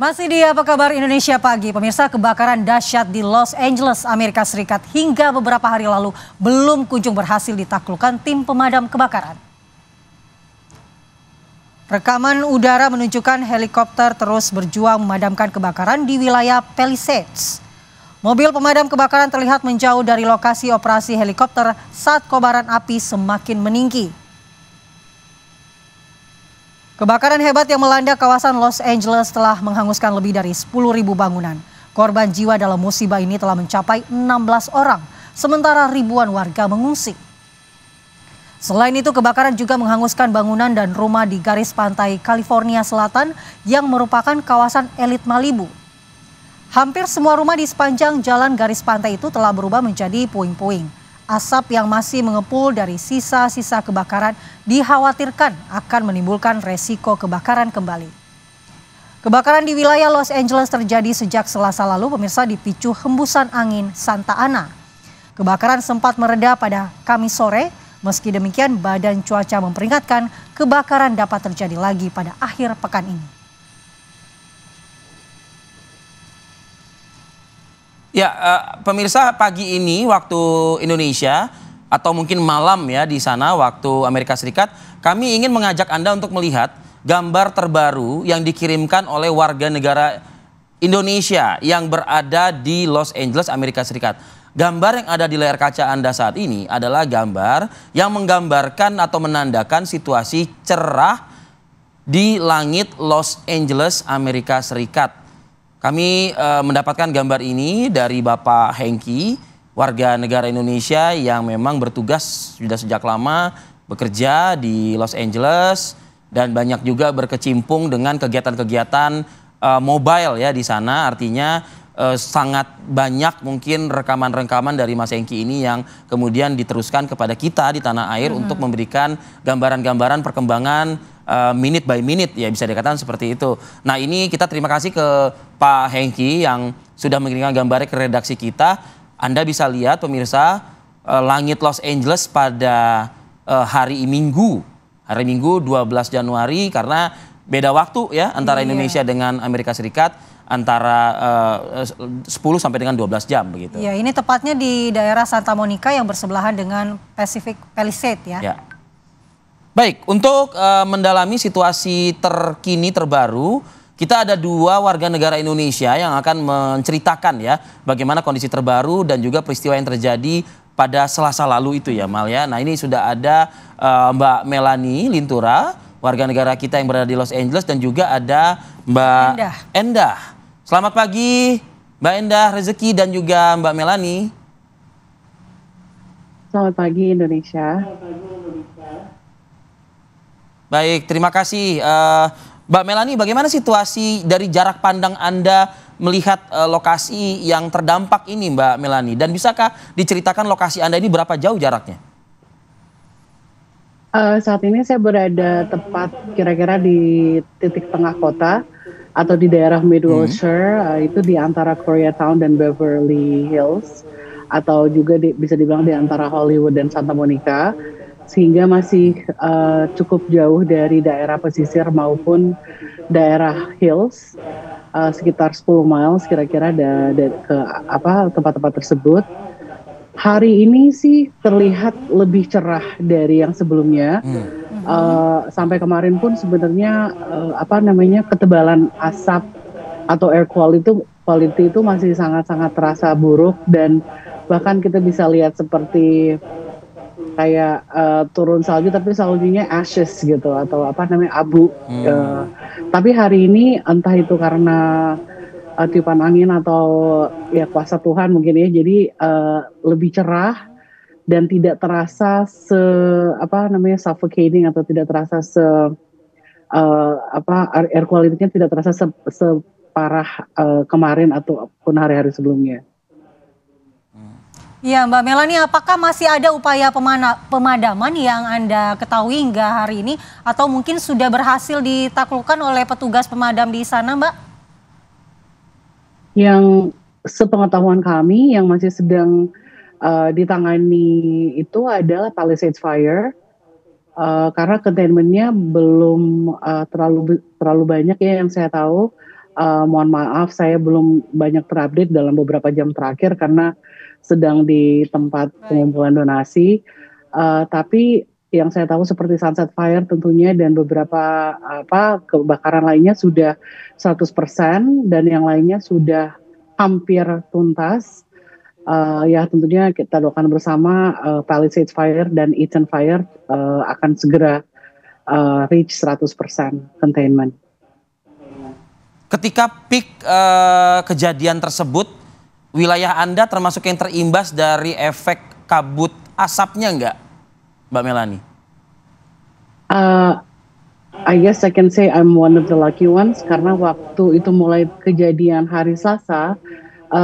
Masih di Apa Kabar Indonesia Pagi, pemirsa, kebakaran dahsyat di Los Angeles, Amerika Serikat hingga beberapa hari lalu belum kunjung berhasil ditaklukkan tim pemadam kebakaran. Rekaman udara menunjukkan helikopter terus berjuang memadamkan kebakaran di wilayah Palisades. Mobil pemadam kebakaran terlihat menjauh dari lokasi operasi helikopter saat kobaran api semakin meninggi. Kebakaran hebat yang melanda kawasan Los Angeles telah menghanguskan lebih dari 10.000 bangunan. Korban jiwa dalam musibah ini telah mencapai 16 orang, sementara ribuan warga mengungsi. Selain itu, kebakaran juga menghanguskan bangunan dan rumah di garis pantai California Selatan yang merupakan kawasan elit Malibu. Hampir semua rumah di sepanjang jalan garis pantai itu telah berubah menjadi puing-puing. Asap yang masih mengepul dari sisa-sisa kebakaran dikhawatirkan akan menimbulkan resiko kebakaran kembali. Kebakaran di wilayah Los Angeles terjadi sejak Selasa lalu, pemirsa, dipicu hembusan angin Santa Ana. Kebakaran sempat mereda pada Kamis sore, meski demikian Badan Cuaca memperingatkan kebakaran dapat terjadi lagi pada akhir pekan ini. Ya, pemirsa, pagi ini waktu Indonesia atau mungkin malam ya di sana waktu Amerika Serikat, kami ingin mengajak Anda untuk melihat gambar terbaru yang dikirimkan oleh warga negara Indonesia yang berada di Los Angeles, Amerika Serikat. Gambar yang ada di layar kaca Anda saat ini adalah gambar yang menggambarkan atau menandakan situasi cerah di langit Los Angeles, Amerika Serikat. Kami mendapatkan gambar ini dari Bapak Hengki, warga negara Indonesia yang memang bertugas sudah sejak lama bekerja di Los Angeles dan banyak juga berkecimpung dengan kegiatan-kegiatan mobile ya di sana. Artinya sangat banyak mungkin rekaman-rekaman dari Mas Hengki ini yang kemudian diteruskan kepada kita di tanah air untuk memberikan gambaran-gambaran perkembangan minute by minute, ya bisa dikatakan seperti itu. Nah, ini kita terima kasih ke Pak Hengki yang sudah mengirimkan gambarnya ke redaksi kita. Anda bisa lihat pemirsa, langit Los Angeles pada hari Minggu 12 Januari, karena beda waktu ya antara Indonesia dengan Amerika Serikat, antara 10 sampai dengan 12 jam begitu. Ya, ini tepatnya di daerah Santa Monica yang bersebelahan dengan Pacific Palisades ya. Ya. Baik, untuk mendalami situasi terkini terbaru, kita ada dua warga negara Indonesia yang akan menceritakan ya bagaimana kondisi terbaru dan juga peristiwa yang terjadi pada Selasa lalu itu ya, Mal ya. Nah, ini sudah ada Mbak Melani Lintura, warga negara kita yang berada di Los Angeles, dan juga ada Mbak Endah. Selamat pagi Mbak Endah, Rezeki, dan juga Mbak Melani. Selamat pagi Indonesia. Baik, terima kasih. Mbak Melani, bagaimana situasi dari jarak pandang Anda melihat lokasi yang terdampak ini, Mbak Melani? Dan bisakah diceritakan lokasi Anda ini berapa jauh jaraknya? Saat ini saya berada tepat kira-kira di titik tengah kota atau di daerah Mid-Wilshire, itu di antara Koreatown dan Beverly Hills, atau juga bisa dibilang di antara Hollywood dan Santa Monica. Sehingga masih cukup jauh dari daerah pesisir maupun daerah hills, sekitar 10 miles kira-kira ke tempat-tempat tersebut. Hari ini sih terlihat lebih cerah dari yang sebelumnya. Sampai kemarin pun sebenarnya ketebalan asap atau air quality itu masih sangat-sangat terasa buruk, dan bahkan kita bisa lihat seperti kayak turun salju tapi saljunya ashes gitu, atau abu. Tapi hari ini entah itu karena tiupan angin atau ya kuasa Tuhan mungkin ya, jadi lebih cerah dan tidak terasa suffocating, atau tidak terasa air quality-nya tidak terasa separah kemarin ataupun hari-hari sebelumnya. Ya, Mbak Melani, apakah masih ada upaya pemadaman yang Anda ketahui hingga hari ini, atau mungkin sudah berhasil ditaklukkan oleh petugas pemadam di sana, Mbak? Yang sepengetahuan kami yang masih sedang ditangani itu adalah Palisades Fire, karena containment-nya belum terlalu banyak ya yang saya tahu. Mohon maaf saya belum banyak terupdate dalam beberapa jam terakhir karena sedang di tempat pengumpulan donasi. Tapi yang saya tahu seperti Sunset Fire tentunya dan beberapa kebakaran lainnya sudah 100% dan yang lainnya sudah hampir tuntas. Ya tentunya kita doakan bersama Palisades Fire dan Eaton Fire akan segera reach 100% containment. Ketika peak kejadian tersebut, wilayah Anda termasuk yang terimbas dari efek kabut asapnya nggak, Mbak Melanie? I guess I can say I'm one of the lucky ones karena waktu itu mulai kejadian hari Selasa,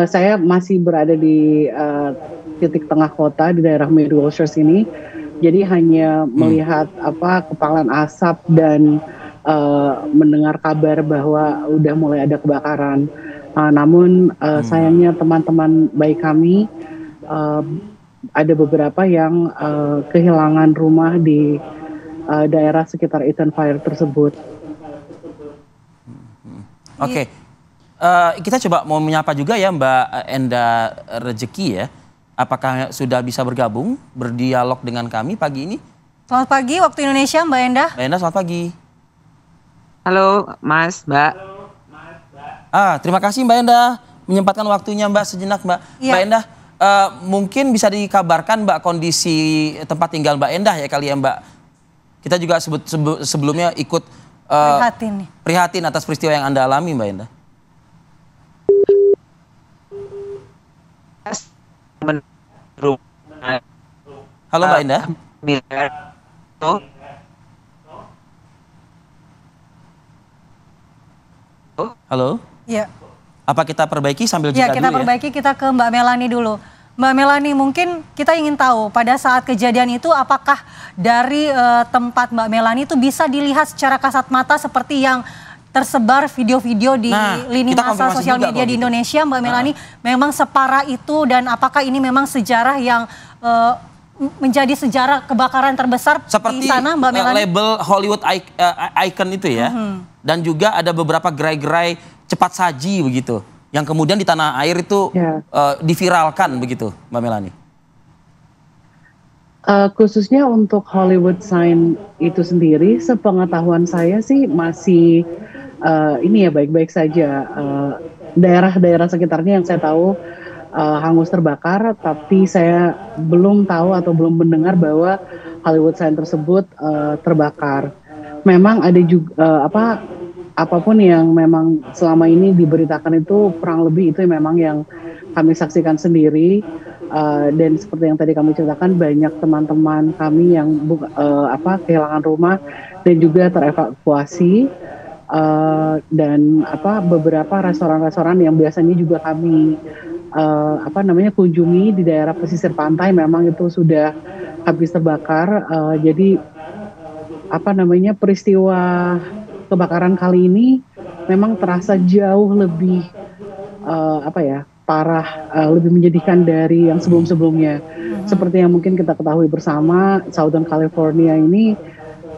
saya masih berada di titik tengah kota di daerah Mid-Wilshire sini, jadi hanya melihat kepalan asap dan mendengar kabar bahwa udah mulai ada kebakaran. Namun sayangnya teman-teman baik kami ada beberapa yang kehilangan rumah di daerah sekitar Eaton Fire tersebut. Oke. Kita coba mau menyapa juga ya Mbak Endah Rezeki ya. Apakah sudah bisa bergabung, berdialog dengan kami pagi ini? Selamat pagi waktu Indonesia Mbak Endah. Mbak Endah selamat pagi. Halo Mas, Mbak. Terima kasih Mbak Endah menyempatkan waktunya Mbak sejenak Mbak. Ya. Mbak Endah, mungkin bisa dikabarkan Mbak kondisi tempat tinggal Mbak Endah ya kali ya Mbak. Kita juga sebelumnya ikut prihatin atas peristiwa yang Anda alami Mbak Endah. Halo Mbak Endah. Halo. Iya. Apa kita perbaiki sambil jeda dulu ya? Kita perbaiki, kita ke Mbak Melanie dulu. Mbak Melanie, mungkin kita ingin tahu pada saat kejadian itu apakah dari tempat Mbak Melanie itu bisa dilihat secara kasat mata seperti yang tersebar video-video di lini masa sosial media di Indonesia, Mbak Melanie, memang separah itu dan apakah ini memang sejarah yang menjadi sejarah kebakaran terbesar seperti di sana, Mbak Melanie? Label Hollywood icon itu ya, dan juga ada beberapa gerai-gerai cepat saji begitu, yang kemudian di tanah air itu diviralkan begitu, Mbak Melanie. Khususnya untuk Hollywood sign itu sendiri, sepengetahuan saya sih masih ini ya baik-baik saja. Daerah-daerah sekitarnya yang saya tahu hangus terbakar, tapi saya belum tahu atau belum mendengar bahwa Hollywood sign tersebut terbakar. Memang ada juga apapun yang memang selama ini diberitakan itu kurang lebih itu memang yang kami saksikan sendiri. Dan seperti yang tadi kami ceritakan, banyak teman-teman kami yang kehilangan rumah dan juga terevakuasi, dan beberapa restoran-restoran yang biasanya juga kami kunjungi di daerah pesisir pantai memang itu sudah habis terbakar. Jadi peristiwa kebakaran kali ini memang terasa jauh lebih parah, lebih menyedihkan dari yang sebelum-sebelumnya. Seperti yang mungkin kita ketahui bersama, Southern California ini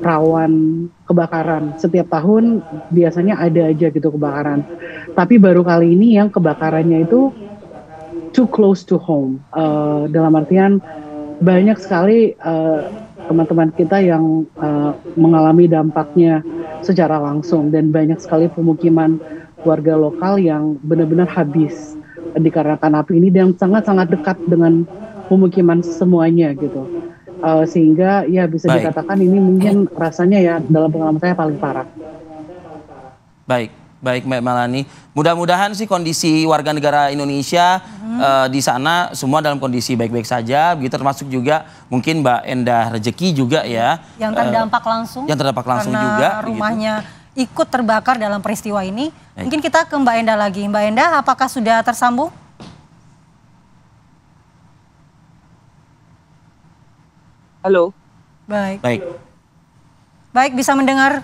rawan kebakaran. Setiap tahun biasanya ada aja gitu kebakaran. Tapi baru kali ini yang kebakarannya itu too close to home. Dalam artian banyak sekali teman-teman kita yang mengalami dampaknya secara langsung, dan banyak sekali pemukiman warga lokal yang benar-benar habis dikarenakan api ini dan sangat-sangat dekat dengan pemukiman semuanya gitu. Sehingga ya bisa dikatakan ini mungkin rasanya ya dalam pengalaman saya paling parah. Baik Mbak Melanie. Mudah-mudahan sih kondisi warga negara Indonesia di sana semua dalam kondisi baik-baik saja, begitu, termasuk juga mungkin Mbak Endah Rezeki juga ya. Yang terdampak langsung. Yang terdampak langsung juga. Rumahnya ikut terbakar dalam peristiwa ini. Mungkin kita ke Mbak Endah lagi. Mbak Endah, apakah sudah tersambung? Halo. Baik, bisa mendengar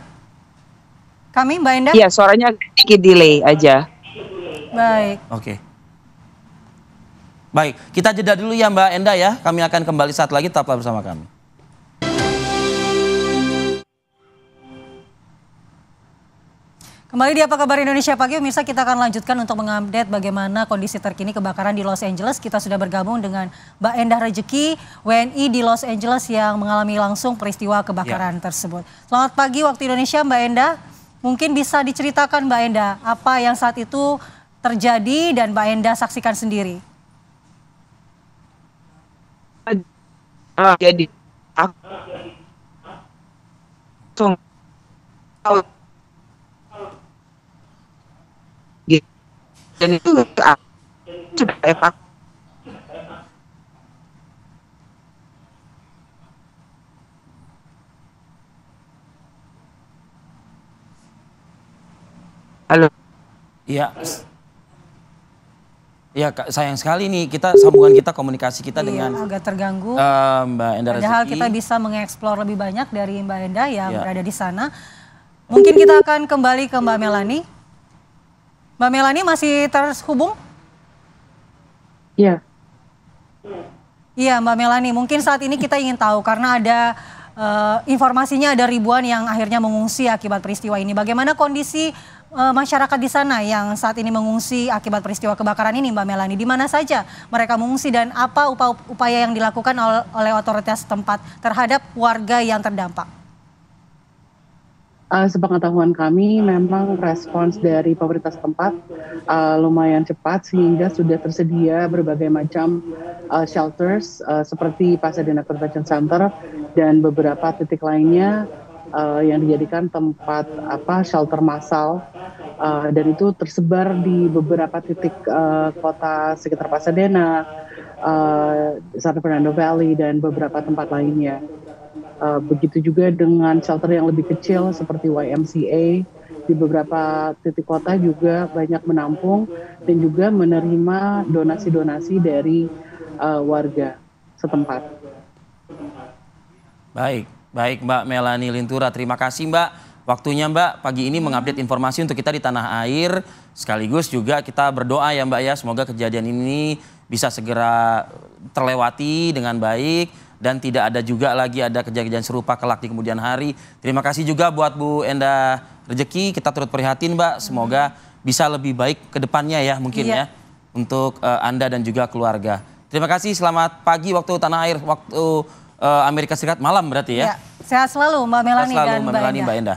kami, Mbak Endah? Iya, suaranya sedikit delay aja. Baik. Oke. Baik, kita jeda dulu ya Mbak Endah ya. Kami akan kembali saat lagi, tetaplah bersama kami. Kembali di Apa Kabar Indonesia Pagi, pemirsa, kita akan lanjutkan untuk mengupdate bagaimana kondisi terkini kebakaran di Los Angeles. Kita sudah bergabung dengan Mbak Endah Rejeki, WNI di Los Angeles yang mengalami langsung peristiwa kebakaran tersebut. Selamat pagi waktu Indonesia, Mbak Endah. Mungkin bisa diceritakan Mbak Endah apa yang saat itu terjadi dan Mbak Endah saksikan sendiri. Jadi aku dan itu coba evakuasi. Halo. Iya. Ya, sayang sekali nih sambungan kita, komunikasi kita dengan agak terganggu. Mbak Endah Rejeki. Padahal kita bisa mengeksplor lebih banyak dari Mbak Endah yang berada di sana. Mungkin kita akan kembali ke Mbak Melani. Mbak Melani masih terhubung? Iya. Iya, Mbak Melani, mungkin saat ini kita ingin tahu karena ada informasinya ada ribuan yang akhirnya mengungsi akibat peristiwa ini. Bagaimana kondisi masyarakat di sana yang saat ini mengungsi akibat peristiwa kebakaran ini, Mbak Melani? Di mana saja mereka mengungsi dan apa upaya yang dilakukan oleh otoritas setempat terhadap warga yang terdampak? Sepengetahuan kami memang respons dari pemerintah setempat lumayan cepat sehingga sudah tersedia berbagai macam shelters seperti Pasadena Convention Center dan beberapa titik lainnya yang dijadikan tempat shelter massal dan itu tersebar di beberapa titik kota sekitar Pasadena, San Fernando Valley dan beberapa tempat lainnya. Begitu juga dengan shelter yang lebih kecil seperti YMCA di beberapa titik kota juga banyak menampung dan juga menerima donasi-donasi dari warga setempat. Baik Mbak Melani Lintura, terima kasih Mbak. Waktunya Mbak pagi ini mengupdate informasi untuk kita di tanah air. Sekaligus juga kita berdoa ya Mbak ya, semoga kejadian ini bisa segera terlewati dengan baik. Dan tidak ada juga lagi ada kejadian serupa kelak di kemudian hari. Terima kasih juga buat Bu Endah Rejeki, kita turut prihatin Mbak. Semoga bisa lebih baik ke depannya ya mungkin ya untuk Anda dan juga keluarga. Terima kasih, selamat pagi waktu tanah air, waktu Amerika Serikat malam berarti ya. Sehat selalu Mbak Melani dan Mbak Endah.